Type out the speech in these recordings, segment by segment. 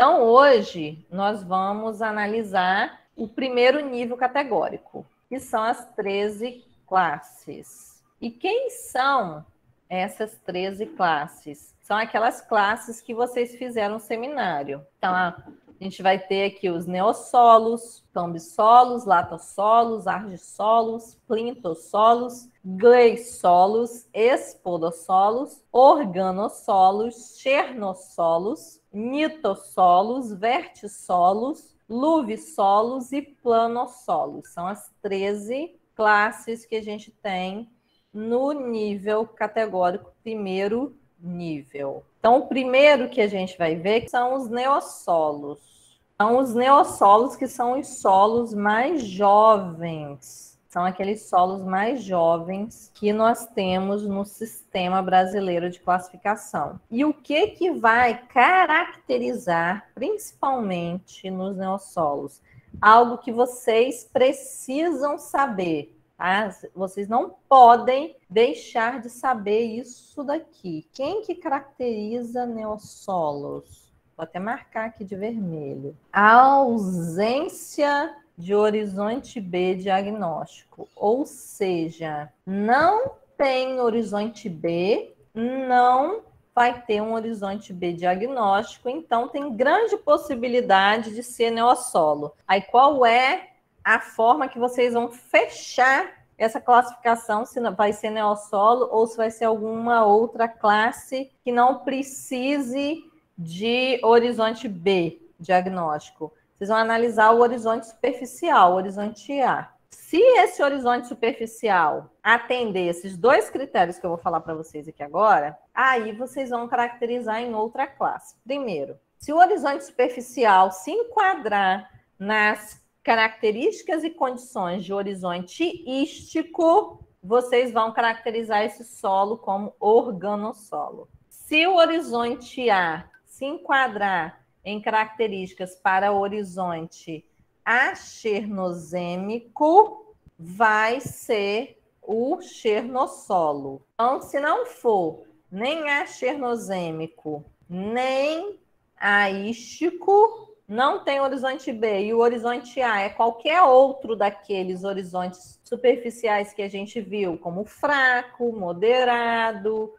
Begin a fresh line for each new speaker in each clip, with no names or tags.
Então, hoje, nós vamos analisar o primeiro nível categórico, que são as 13 classes. E quem são essas 13 classes? São aquelas classes que vocês fizeram no seminário. Então, a gente vai ter aqui os neossolos, tombissolos, latossolos, argissolos, plintossolos, gleissolos, espodossolos, organossolos, chernossolos, nitossolos, vertissolos, luvissolos e planossolos. São as 13 classes que a gente tem no nível categórico primeiro nível. Então, o primeiro que a gente vai ver são os neossolos. São os neossolos que são os solos mais jovens. São aqueles solos mais jovens que nós temos no sistema brasileiro de classificação. E o que vai caracterizar, principalmente nos neossolos? Algo que vocês precisam saber. Tá? Vocês não podem deixar de saber isso daqui. Quem que caracteriza neossolos? Vou até marcar aqui de vermelho. A ausência de horizonte B diagnóstico, ou seja, não tem horizonte B, não vai ter um horizonte B diagnóstico, então tem grande possibilidade de ser neossolo. Aí qual é a forma que vocês vão fechar essa classificação, se vai ser neossolo ou se vai ser alguma outra classe que não precise de horizonte B diagnóstico? Vocês vão analisar o horizonte superficial, o horizonte A. Se esse horizonte superficial atender esses dois critérios que eu vou falar para vocês aqui agora, aí vocês vão caracterizar em outra classe. Primeiro, se o horizonte superficial se enquadrar nas características e condições de horizonte ístico, vocês vão caracterizar esse solo como organossolo. Se o horizonte A se enquadrar em características para o horizonte achernozêmico, vai ser o chernossolo. Então, se não for nem achernozêmico, nem aístico, não tem horizonte B, e o horizonte A é qualquer outro daqueles horizontes superficiais que a gente viu, como fraco, moderado,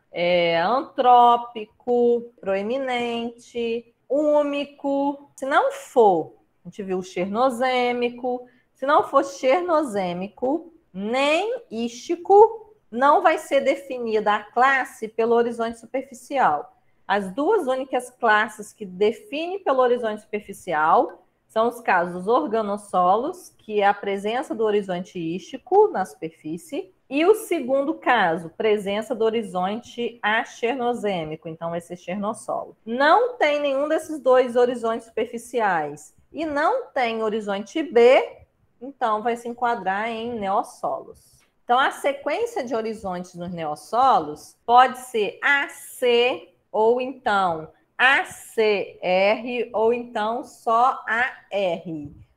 antrópico, proeminente, úmico. Se não for, a gente viu o chernozêmico, se não for chernozêmico, nem ístico, não vai ser definida a classe pelo horizonte superficial. As duas únicas classes que definem pelo horizonte superficial são os casos dos organossolos, que é a presença do horizonte ístico na superfície, e o segundo caso, presença do horizonte achernozêmico, então vai ser chernossolo. Não tem nenhum desses dois horizontes superficiais e não tem horizonte B, então vai se enquadrar em neossolos. Então, a sequência de horizontes nos neossolos pode ser AC, ou então ACR, ou então só AR.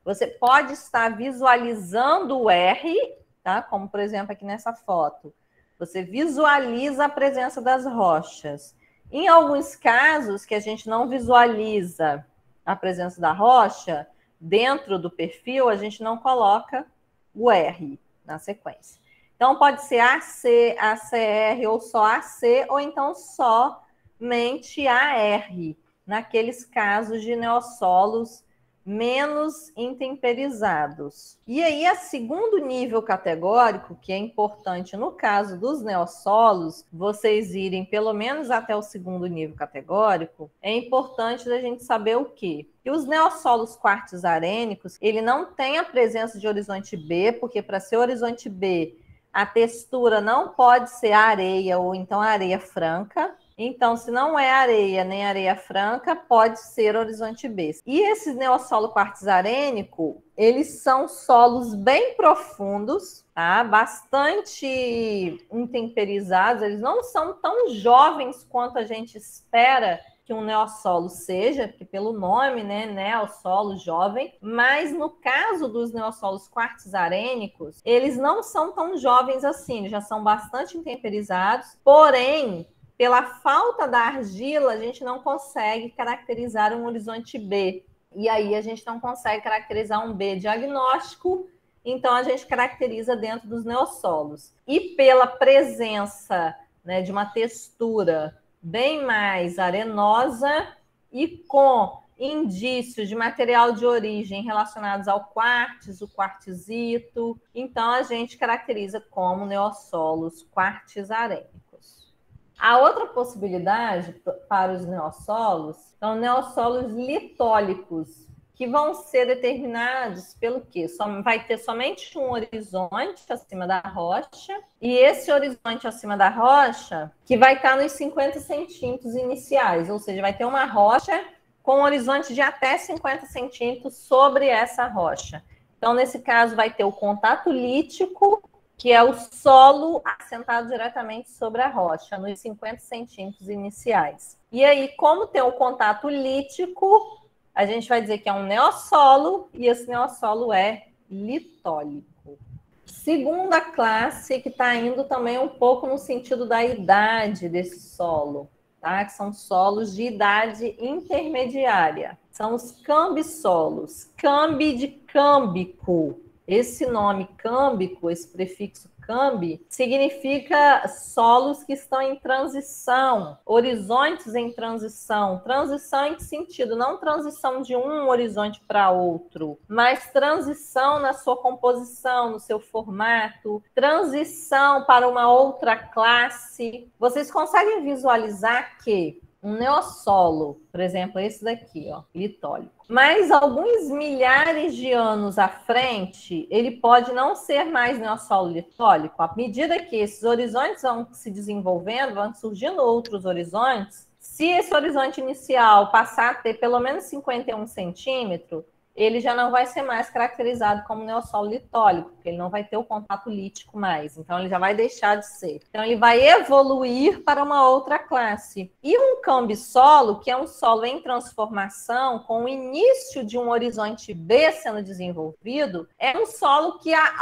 Você pode estar visualizando o R, tá? Como, por exemplo, aqui nessa foto. Você visualiza a presença das rochas. Em alguns casos que a gente não visualiza a presença da rocha, dentro do perfil, a gente não coloca o R na sequência. Então, pode ser AC, ACR, ou só AC, ou então somente AR, naqueles casos de neossolos menos intemperizados. E aí, a segundo nível categórico, que é importante no caso dos neossolos, vocês irem pelo menos até o segundo nível categórico, é importante a gente saber o quê? Que os neossolos quartzarênicos, ele não tem a presença de horizonte B, porque para ser horizonte B, a textura não pode ser areia ou então areia franca. Então, se não é areia nem areia franca, pode ser horizonte B. E esse neossolo quartzarênico, eles são solos bem profundos, tá? Bastante intemperizados, eles não são tão jovens quanto a gente espera que um neossolo seja, porque pelo nome, né, neossolo jovem, mas no caso dos neossolos quartzarênicos, eles não são tão jovens assim, já são bastante intemperizados, porém, pela falta da argila, a gente não consegue caracterizar um horizonte B. E aí a gente não consegue caracterizar um B diagnóstico, então a gente caracteriza dentro dos neossolos. E pela presença, né, de uma textura bem mais arenosa e com indícios de material de origem relacionados ao quartzo, quartzito, então a gente caracteriza como neossolos quartzarênicos. A outra possibilidade para os neossolos são neossolos litólicos, que vão ser determinados pelo quê? Vai ter somente um horizonte acima da rocha, e esse horizonte acima da rocha que vai estar nos 50 centímetros iniciais, ou seja, vai ter uma rocha com um horizonte de até 50 centímetros sobre essa rocha. Então, nesse caso, vai ter o contato lítico, que é o solo assentado diretamente sobre a rocha, nos 50 centímetros iniciais. E aí, como tem o contato lítico, a gente vai dizer que é um neossolo, e esse neossolo é litólico. Segunda classe, que está indo também um pouco no sentido da idade desse solo, tá? Que são solos de idade intermediária. São os cambissolos. Cambi de câmbico. Esse nome câmbico, esse prefixo cambi, significa solos que estão em transição, horizontes em transição. Transição em que sentido? Não transição de um horizonte para outro, mas transição na sua composição, no seu formato, transição para uma outra classe. Vocês conseguem visualizar que um neossolo, por exemplo, esse daqui, ó, litólico, mas alguns milhares de anos à frente, ele pode não ser mais neossolo litólico. À medida que esses horizontes vão se desenvolvendo, vão surgindo outros horizontes, se esse horizonte inicial passar a ter pelo menos 51 centímetros, ele já não vai ser mais caracterizado como neossolo litólico, porque ele não vai ter o contato lítico mais, então ele já vai deixar de ser. Então ele vai evoluir para uma outra classe. E um cambissolo, que é um solo em transformação, com o início de um horizonte B sendo desenvolvido, é um solo que há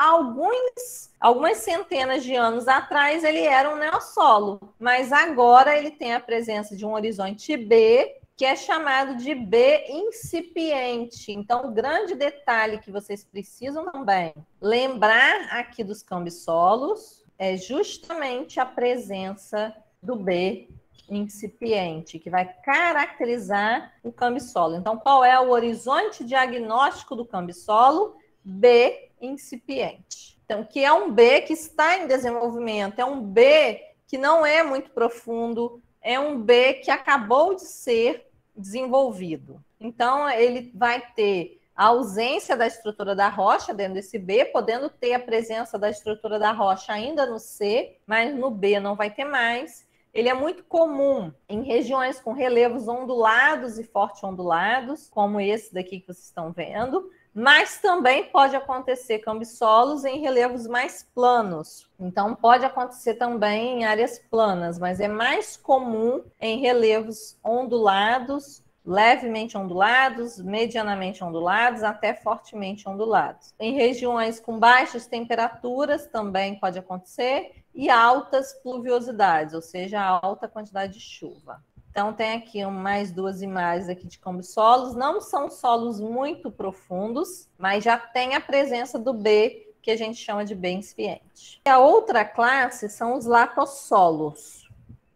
algumas centenas de anos atrás ele era um neossolo, mas agora ele tem a presença de um horizonte B, que é chamado de B incipiente. Então, o grande detalhe que vocês precisam também lembrar aqui dos cambissolos é justamente a presença do B incipiente, que vai caracterizar o cambissolo. Então, qual é o horizonte diagnóstico do cambissolo? B incipiente. Então, que é um B que está em desenvolvimento, é um B que não é muito profundo, é um B que acabou de ser desenvolvido. Então, ele vai ter a ausência da estrutura da rocha dentro desse B, podendo ter a presença da estrutura da rocha ainda no C, mas no B não vai ter mais. Ele é muito comum em regiões com relevos ondulados e forte ondulados, como esse daqui que vocês estão vendo, mas também pode acontecer cambissolos em relevos mais planos. Então, pode acontecer também em áreas planas, mas é mais comum em relevos ondulados, levemente ondulados, medianamente ondulados, até fortemente ondulados. Em regiões com baixas temperaturas também pode acontecer, e altas pluviosidades, ou seja, alta quantidade de chuva. Então, tem aqui mais duas imagens aqui de cambissolos. Não são solos muito profundos, mas já tem a presença do B, que a gente chama de B incipiente. E a outra classe são os latossolos.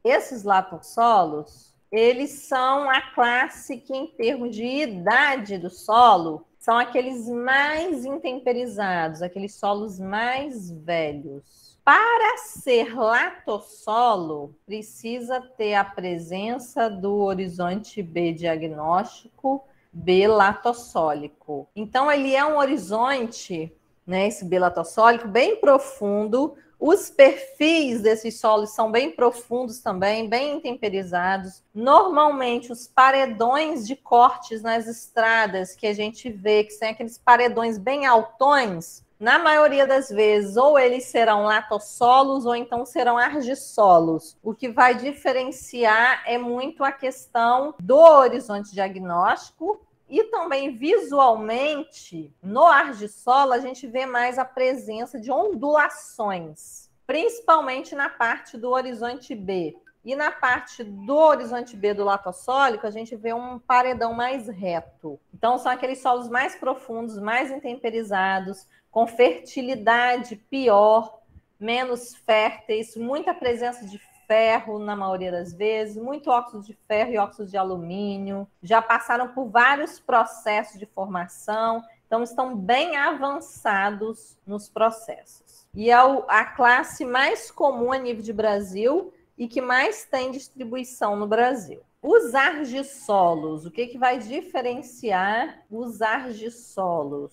Esses latossolos, eles são a classe que, em termos de idade do solo, são aqueles mais intemperizados, aqueles solos mais velhos. Para ser latossolo, precisa ter a presença do horizonte B diagnóstico, B latossólico. Então, ele é um horizonte, né, esse B latossólico, bem profundo. Os perfis desses solos são bem profundos também, bem intemperizados. Normalmente, os paredões de cortes nas estradas que a gente vê, que são aqueles paredões bem altões, na maioria das vezes, ou eles serão latossolos ou então serão argissolos. O que vai diferenciar é muito a questão do horizonte diagnóstico e também visualmente, no argissolo, a gente vê mais a presença de ondulações, principalmente na parte do horizonte B. E na parte do horizonte B do latossólico, a gente vê um paredão mais reto. Então, são aqueles solos mais profundos, mais intemperizados, com fertilidade pior, menos férteis, muita presença de ferro na maioria das vezes, muito óxido de ferro e óxido de alumínio. Já passaram por vários processos de formação, então estão bem avançados nos processos. E é a classe mais comum a nível de Brasil e que mais tem distribuição no Brasil. Os argissolos, o que vai diferenciar os argissolos?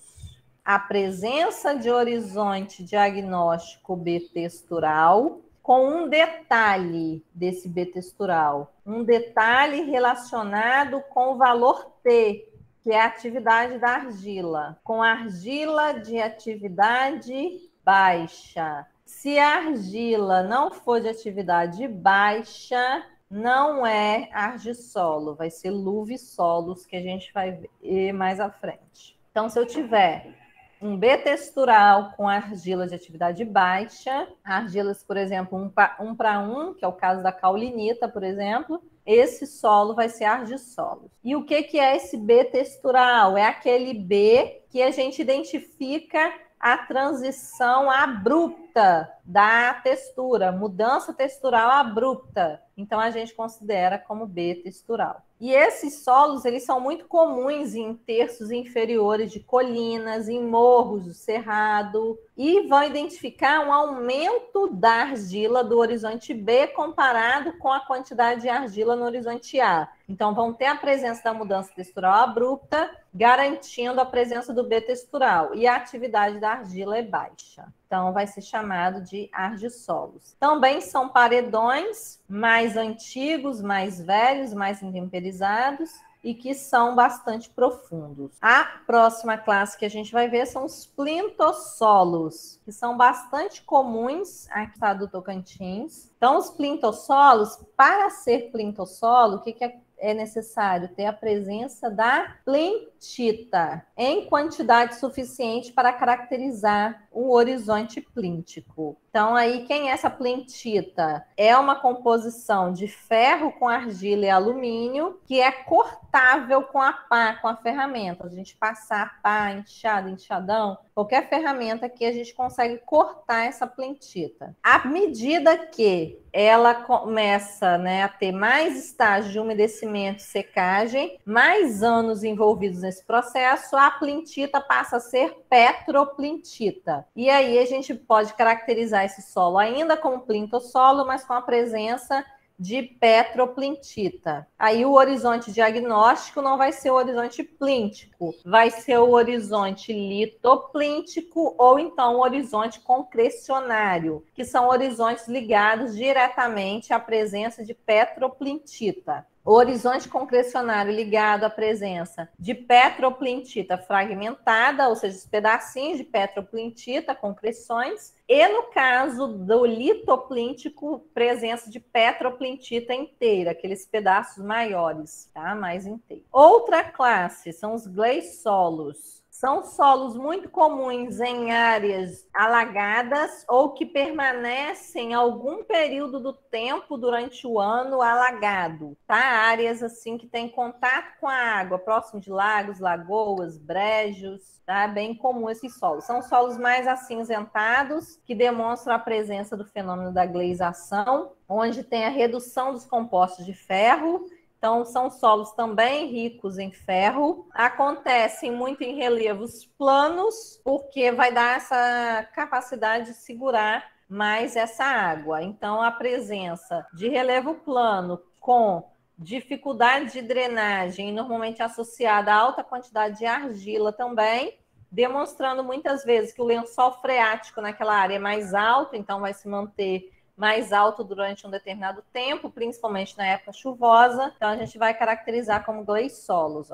A presença de horizonte diagnóstico B-textural, com um detalhe desse B-textural, um detalhe relacionado com o valor T, que é a atividade da argila, com argila de atividade baixa. Se a argila não for de atividade baixa, não é argissolo, vai ser luvisolos, que a gente vai ver mais à frente. Então, se eu tiver um B textural com argila de atividade baixa, argilas, por exemplo, 1 para 1, que é o caso da caulinita, por exemplo, esse solo vai ser argissolo. E o que é esse B textural? É aquele B que a gente identifica a transição abrupta da textura, mudança textural abrupta. Então, a gente considera como B textural. E esses solos, eles são muito comuns em terços inferiores de colinas, em morros do cerrado, e vão identificar um aumento da argila do horizonte B comparado com a quantidade de argila no horizonte A. Então, vão ter a presença da mudança textural abrupta, garantindo a presença do B textural. E a atividade da argila é baixa. Então, vai ser chamado de argissolos. Também são paredões mais antigos, mais velhos, mais intemperizados e que são bastante profundos. A próxima classe que a gente vai ver são os plintossolos, que são bastante comuns aqui no estado do Tocantins. Então, os plintossolos, para ser plintossolo, o que é necessário? Ter a presença da plintita em quantidade suficiente para caracterizar o horizonte plíntico. Então, aí, quem é essa plintita? É uma composição de ferro com argila e alumínio que é cortável com a pá, com a ferramenta. A gente passar a pá, enxada, enxadão, qualquer ferramenta que a gente consegue cortar essa plintita. À medida que ela começa, né, a ter mais estágio de umedecimento e secagem, mais anos envolvidos nesse processo, a plintita passa a ser petroplintita. E aí a gente pode caracterizar esse solo ainda como plintossolo, mas com a presença de petroplintita. Aí o horizonte diagnóstico não vai ser o horizonte plíntico, vai ser o horizonte litoplíntico ou então o horizonte concrecionário, que são horizontes ligados diretamente à presença de petroplintita. O horizonte concrecionário ligado à presença de petroplintita fragmentada, ou seja, os pedacinhos de petroplintita, concreções, e no caso do litoplíntico, presença de petroplintita inteira, aqueles pedaços maiores, tá? Mais inteiros. Outra classe são os gleissolos. São solos muito comuns em áreas alagadas ou que permanecem algum período do tempo durante o ano alagado, tá? Áreas assim que têm contato com a água, próximo de lagos, lagoas, brejos, tá? Bem comum esses solos. São solos mais acinzentados, que demonstram a presença do fenômeno da gleisação, onde tem a redução dos compostos de ferro. Então, são solos também ricos em ferro, acontecem muito em relevos planos, porque vai dar essa capacidade de segurar mais essa água. Então, a presença de relevo plano com dificuldade de drenagem, normalmente associada a alta quantidade de argila também, demonstrando muitas vezes que o lençol freático naquela área é mais alto, então vai se manter mais alto durante um determinado tempo, principalmente na época chuvosa. Então, a gente vai caracterizar como gleissolos.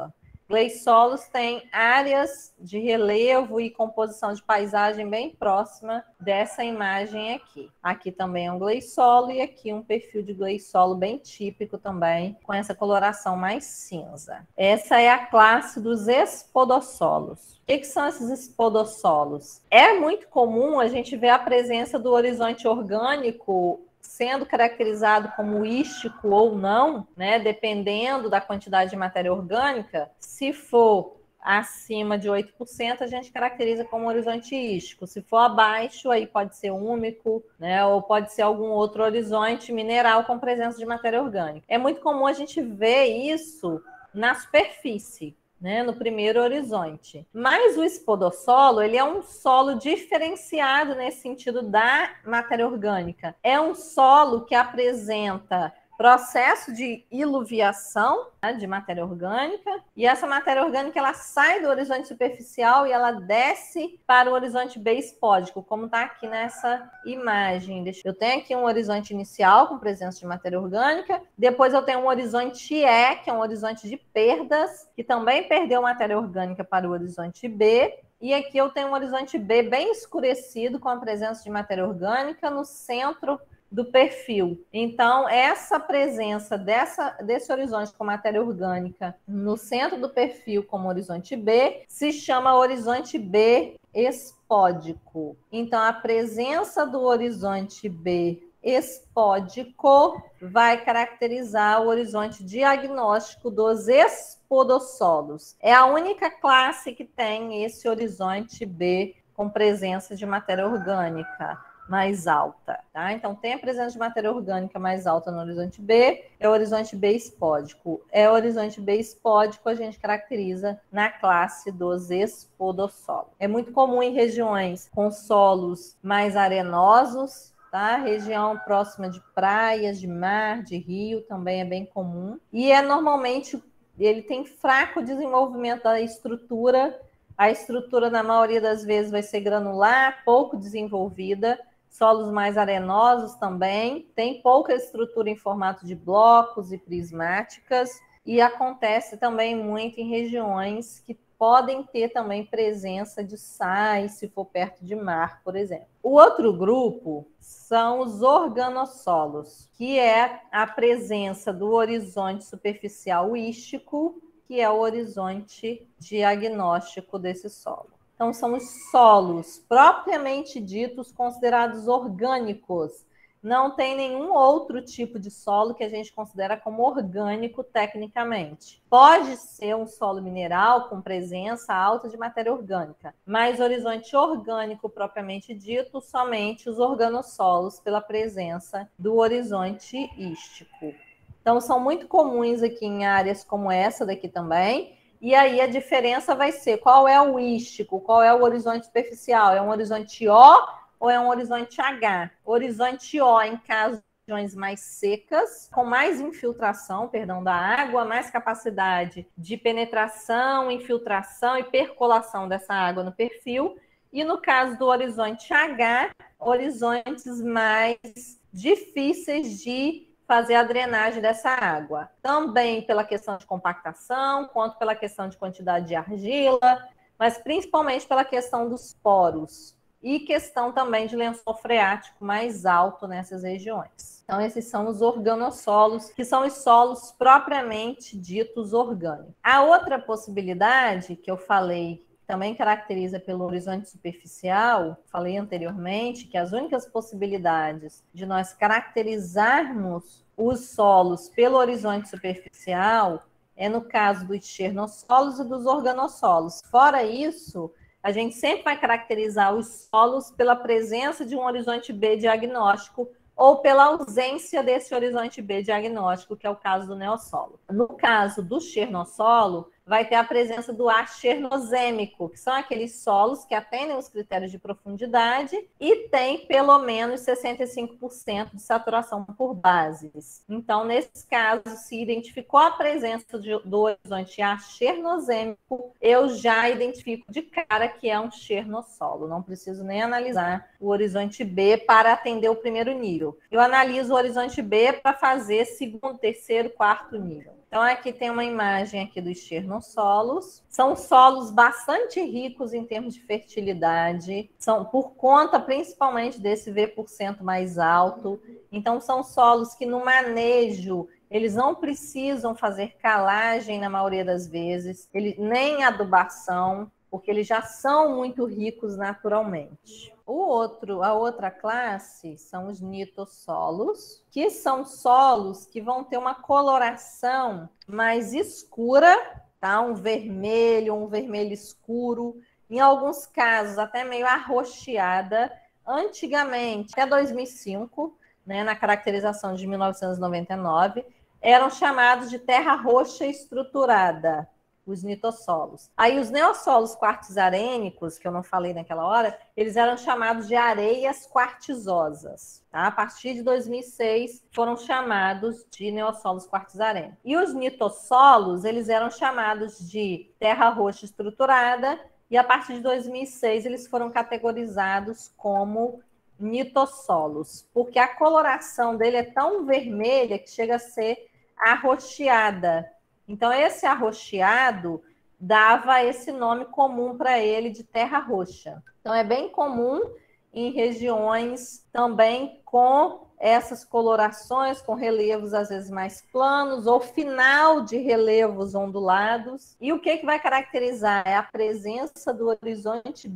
Gleissolos têm áreas de relevo e composição de paisagem bem próxima dessa imagem aqui. Aqui também é um gleissolo e aqui um perfil de gleissolo bem típico também, com essa coloração mais cinza. Essa é a classe dos espodossolos. O que são esses espodossolos? É muito comum a gente ver a presença do horizonte orgânico sendo caracterizado como ístico ou não, né, dependendo da quantidade de matéria orgânica. Se for acima de 8%, a gente caracteriza como horizonte ístico. Se for abaixo, aí pode ser úmico, né, ou pode ser algum outro horizonte mineral com presença de matéria orgânica. É muito comum a gente ver isso na superfície, né, no primeiro horizonte. Mas o espodossolo, ele é um solo diferenciado nesse sentido da matéria orgânica. É um solo que apresenta processo de iluviação, né, de matéria orgânica, e essa matéria orgânica ela sai do horizonte superficial e ela desce para o horizonte bespódico, como está aqui nessa imagem. Eu tenho aqui um horizonte inicial com presença de matéria orgânica, depois eu tenho um horizonte E, que é um horizonte de perdas, que também perdeu matéria orgânica para o horizonte B, e aqui eu tenho um horizonte B bem escurecido com a presença de matéria orgânica no centro do perfil. Então, essa presença desse horizonte com matéria orgânica no centro do perfil como horizonte B se chama horizonte B espódico. Então, a presença do horizonte B espódico vai caracterizar o horizonte diagnóstico dos espodossolos. É a única classe que tem esse horizonte B com presença de matéria orgânica mais alta, tá? Então, tem a presença de matéria orgânica mais alta no horizonte B, é o horizonte B espódico. É o horizonte B espódico a gente caracteriza na classe dos espodossolos. É muito comum em regiões com solos mais arenosos, tá? Região próxima de praias, de mar, de rio, também é bem comum. E normalmente, ele tem fraco desenvolvimento da estrutura. A estrutura, na maioria das vezes, vai ser granular, pouco desenvolvida. Solos mais arenosos também, tem pouca estrutura em formato de blocos e prismáticas, e acontece também muito em regiões que podem ter também presença de sais, se for perto de mar, por exemplo. O outro grupo são os organossolos, que é a presença do horizonte superficial ístico, que é o horizonte diagnóstico desse solo. Então, são os solos propriamente ditos considerados orgânicos. Não tem nenhum outro tipo de solo que a gente considera como orgânico tecnicamente. Pode ser um solo mineral com presença alta de matéria orgânica, mas horizonte orgânico propriamente dito, somente os organossolos pela presença do horizonte ístico. Então, são muito comuns aqui em áreas como essa daqui também. E aí a diferença vai ser qual é o ístico, qual é o horizonte superficial. É um horizonte O ou é um horizonte H? Horizonte O, em casos de regiões mais secas, com mais infiltração, da água, mais capacidade de penetração, infiltração e percolação dessa água no perfil. E no caso do horizonte H, horizontes mais difíceis de fazer a drenagem dessa água. Também pela questão de compactação, quanto pela questão de quantidade de argila, mas principalmente pela questão dos poros e questão também de lençol freático mais alto nessas regiões. Então, esses são os organossolos, que são os solos propriamente ditos orgânicos. A outra possibilidade que eu falei também caracteriza pelo horizonte superficial, falei anteriormente, que as únicas possibilidades de nós caracterizarmos os solos pelo horizonte superficial é no caso dos chernossolos e dos organossolos. Fora isso, a gente sempre vai caracterizar os solos pela presença de um horizonte B diagnóstico ou pela ausência desse horizonte B diagnóstico, que é o caso do neossolo. No caso do chernossolo, vai ter a presença do ar chernozêmico, que são aqueles solos que atendem os critérios de profundidade e tem pelo menos 65% de saturação por bases. Então, nesses casos, se identificou a presença do horizonte ar chernozêmico, eu já identifico de cara que é um chernossolo. Não preciso nem analisar o horizonte B para atender o primeiro nível. Eu analiso o horizonte B para fazer segundo, terceiro, quarto nível. Então, aqui tem uma imagem aqui dos chernossolos. São solos bastante ricos em termos de fertilidade, são por conta principalmente desse V% mais alto. Então, são solos que no manejo, eles não precisam fazer calagem na maioria das vezes, nem adubação, porque eles já são muito ricos naturalmente. A outra classe são os nitossolos, que são solos que vão ter uma coloração mais escura, tá? Um vermelho escuro, em alguns casos até meio arroxeada. Antigamente, até 2005, né, na caracterização de 1999, eram chamados de terra roxa estruturada, os nitossolos. Aí os neossolos quartzarênicos, que eu não falei naquela hora, eles eram chamados de areias quartzosas. Tá? A partir de 2006 foram chamados de neossolos quartzarênicos. E os nitossolos, eles eram chamados de terra roxa estruturada, e a partir de 2006 eles foram categorizados como nitossolos, porque a coloração dele é tão vermelha que chega a ser arroxeada. Então, esse arroxeado dava esse nome comum para ele de terra roxa. Então, é bem comum em regiões também com essas colorações, com relevos às vezes mais planos, ou final de relevos ondulados. E o que vai caracterizar? É a presença do horizonte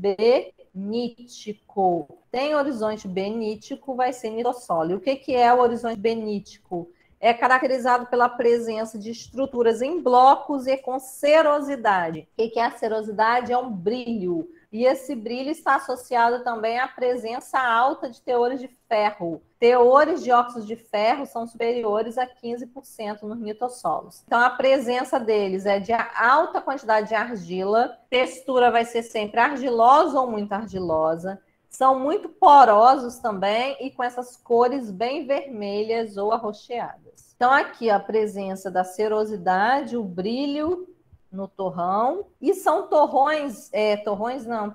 benítico. Tem horizonte benítico, vai ser nitossolo. E o que é o horizonte benítico? É caracterizado pela presença de estruturas em blocos e com serosidade. O que é a serosidade? É um brilho. E esse brilho está associado também à presença alta de teores de ferro. Teores de óxido de ferro são superiores a 15% nos nitossolos. Então, a presença deles é de alta quantidade de argila, textura vai ser sempre argilosa ou muito argilosa, são muito porosos também e com essas cores bem vermelhas ou arroxeadas. Então, aqui a presença da serosidade, o brilho no torrão, e são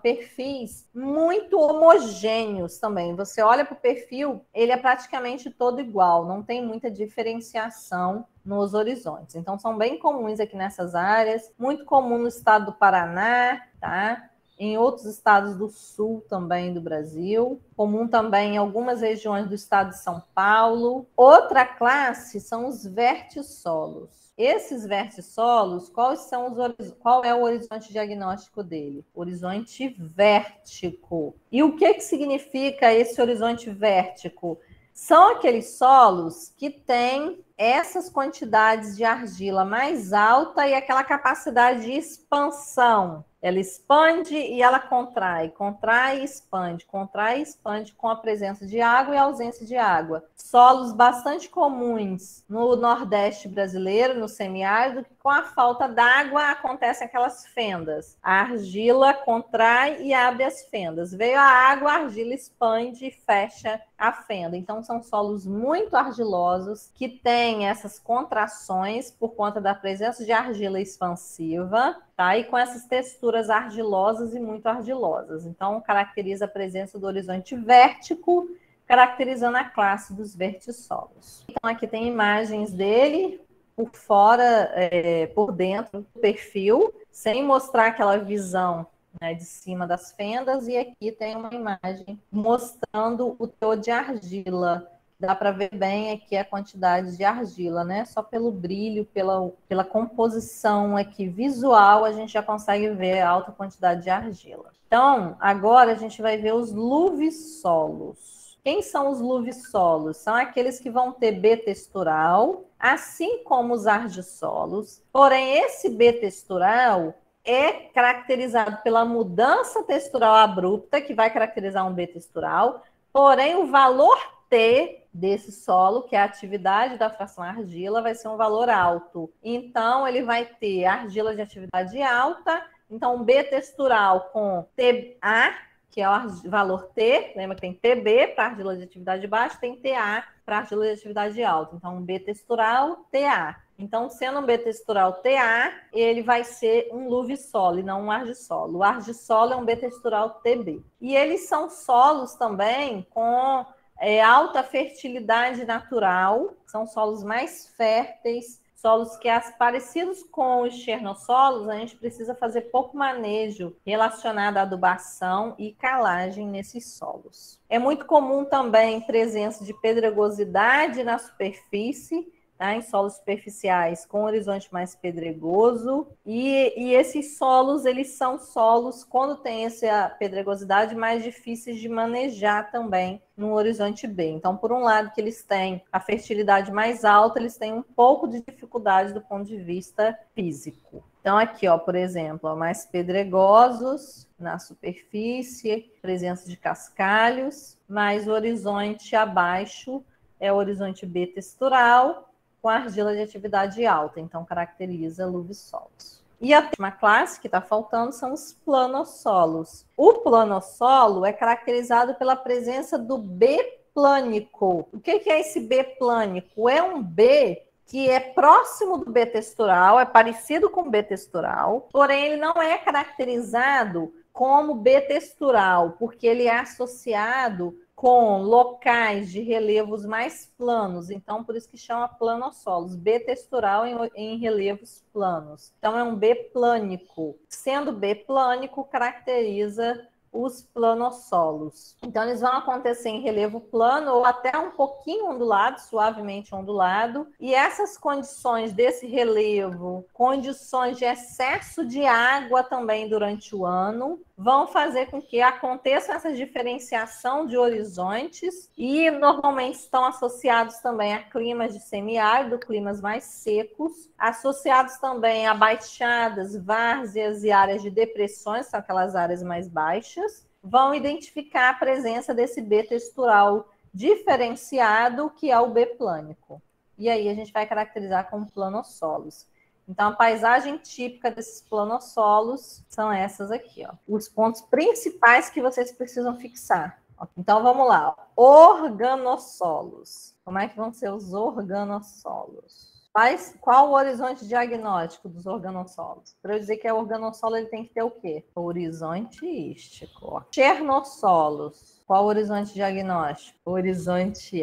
perfis muito homogêneos também. Você olha para o perfil, ele é praticamente todo igual, não tem muita diferenciação nos horizontes. Então, são bem comuns aqui nessas áreas, muito comum no estado do Paraná, tá? Em outros estados do sul também do Brasil, comum também em algumas regiões do estado de São Paulo. Outra classe são os vertissolos. Esses vertissolos, qual é o horizonte diagnóstico dele? Horizonte vértico. E o que significa esse horizonte vértico? São aqueles solos que têm essas quantidades de argila mais alta e aquela capacidade de expansão. Ela expande e ela contrai e expande com a presença de água e ausência de água. Solos bastante comuns no Nordeste brasileiro, no semiárido, que com a falta d'água acontecem aquelas fendas. A argila contrai e abre as fendas. Veio a água, a argila expande e fecha a fenda. Então, são solos muito argilosos que têm essas contrações por conta da presença de argila expansiva, tá? E com essas texturas argilosas e muito argilosas. Então, caracteriza a presença do horizonte vértico, caracterizando a classe dos vertissolos. Então, aqui tem imagens dele por fora, por dentro do perfil, sem mostrar aquela visão, né, de cima das fendas, e aqui tem uma imagem mostrando o teor de argila. Dá para ver bem aqui a quantidade de argila, né? Só pelo brilho, pela composição aqui visual, a gente já consegue ver a alta quantidade de argila. Então, agora a gente vai ver os luvissolos. Quem são os luvissolos? São aqueles que vão ter B textural, assim como os argissolos. Porém, esse B textural é caracterizado pela mudança textural abrupta, que vai caracterizar um B textural, porém o valor T desse solo, que é a atividade da fração argila, vai ser um valor alto. Então, ele vai ter argila de atividade alta, então um B textural com TA, que é o valor T, lembra que tem TB para argila de atividade baixa, tem TA para argila de atividade alta. Então, um B textural, TA. Então, sendo um B textural TA, ele vai ser um luvissolo e não um argissolo. O argissolo é um B textural TB. E eles são solos também com alta fertilidade natural, são solos mais férteis, solos que, parecidos com os xernossolos, a gente precisa fazer pouco manejo relacionado à adubação e calagem nesses solos. É muito comum também presença de pedregosidade na superfície, tá? Em solos superficiais com horizonte mais pedregoso. E esses solos, eles são solos, quando tem essa pedregosidade, mais difíceis de manejar também no horizonte B. Então, por um lado, que eles têm a fertilidade mais alta, eles têm um pouco de dificuldade do ponto de vista físico. Então, aqui, ó, por exemplo, ó, mais pedregosos na superfície, presença de cascalhos, mais o horizonte abaixo é o horizonte B textural, com argila de atividade alta, então caracteriza luvisolos. E a última classe que está faltando são os planossolos. O planossolo é caracterizado pela presença do B plânico. O que é esse B plânico? É um B que é próximo do B textural, é parecido com o B textural, porém ele não é caracterizado como B textural, porque ele é associado com locais de relevos mais planos, então por isso que chama planossolos, B textural em relevos planos. Então é um B plânico. Sendo B plânico, caracteriza os planossolos. Então eles vão acontecer em relevo plano ou até um pouquinho ondulado, suavemente ondulado, e essas condições desse relevo, condições de excesso de água também durante o ano, vão fazer com que aconteça essa diferenciação de horizontes e normalmente estão associados também a climas de semiárido, climas mais secos, associados também a baixadas, várzeas e áreas de depressões, são aquelas áreas mais baixas, vão identificar a presença desse B textural diferenciado, que é o B plânico. E aí a gente vai caracterizar como planossolos. Então, a paisagem típica desses planossolos são essas aqui, ó. Os pontos principais que vocês precisam fixar. Então, vamos lá. Organossolos. Como é que vão ser os organossolos? Qual o horizonte diagnóstico dos organossolos? Para eu dizer que é organossolo, ele tem que ter o quê? Horizonte ístico. Chernossolos. Qual o horizonte diagnóstico? Horizonte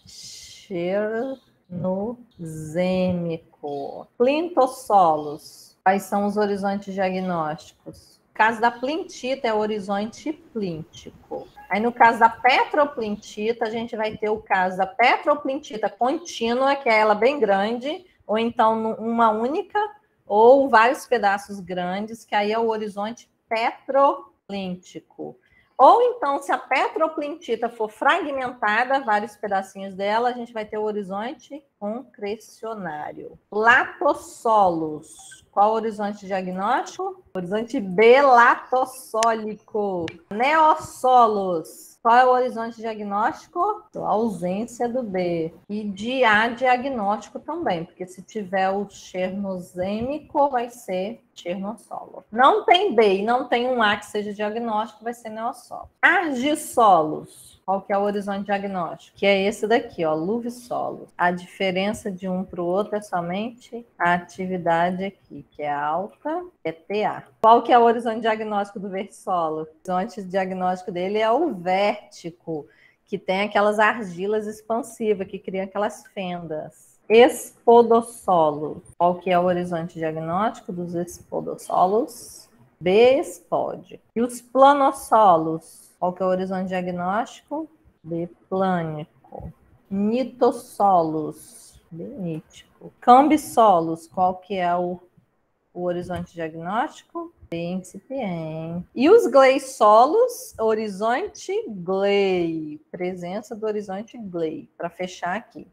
chernosêmico. Plintossolos. Quais são os horizontes diagnósticos? No caso da plintita, é o horizonte plíntico. Aí, no caso da petroplintita, a gente vai ter o caso da petroplintita contínua, que é ela bem grande, ou então uma única, ou vários pedaços grandes, que aí é o horizonte petroplíntico. Ou então, se a petroplintita for fragmentada, vários pedacinhos dela, a gente vai ter o horizonte concrecionário. Latossolos. Qual o horizonte diagnóstico? Horizonte belatossólico. Neossolos. Qual é o horizonte diagnóstico? A ausência do B. E de adiagnóstico também, porque se tiver o chernosêmico, vai ser chernossolo. Não tem B e não tem um A que seja diagnóstico, vai ser neossolo. Argissolos. Qual que é o horizonte diagnóstico? Que é esse daqui, ó, luvisolos. A diferença de um para o outro é somente a atividade aqui, que é alta, é TA. Qual que é o horizonte diagnóstico do versissolo? O horizonte diagnóstico dele é o vértico, que tem aquelas argilas expansivas, que criam aquelas fendas. Espodossolos. Qual que é o horizonte diagnóstico dos espodossolos? B-espódico. E os planossolos? Qual que é o horizonte diagnóstico? B-plânico. Nitossolos. B-nítico. Cambissolos. Qual que é o horizonte diagnóstico? B-incipiente. E os gleissolos? Horizonte glei. Presença do horizonte glei. Para fechar aqui.